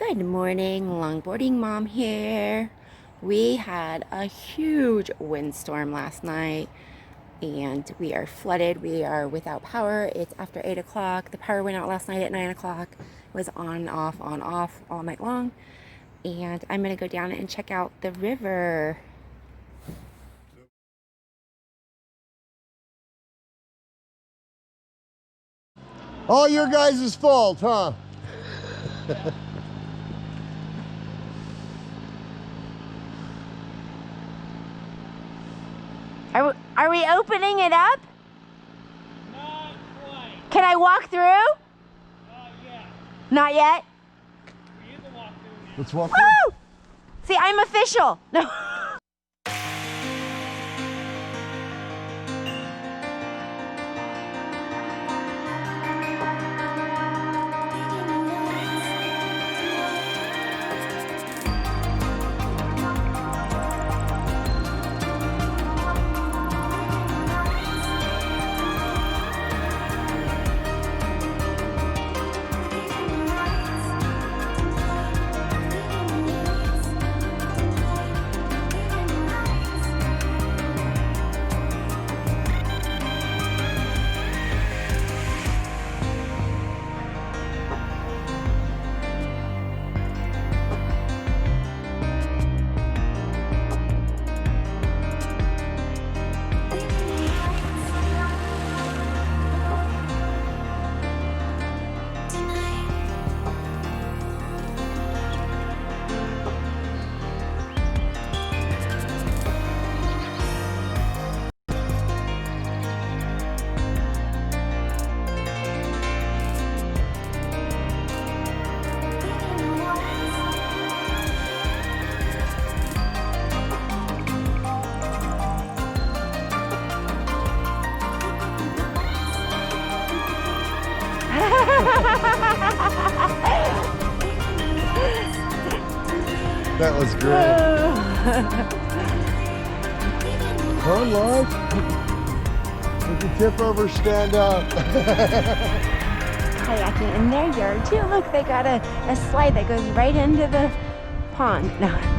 Good morning, longboarding mom here. We had a huge windstorm last night and we are flooded. We are without power. It's after 8 o'clock. The power went out last night at 9 o'clock. It was on, off all night long. And I'm gonna go down and check out the river. All your guys' fault, huh? Are we opening it up? Not quite. Can I walk through? Yeah. Not yet? You can walk through now. Let's walk Woo! See, I'm official. No. That was great. Come on, Lars. If you tip over, stand up. Kayaking in their yard too. Look, they got a slide that goes right into the pond. No.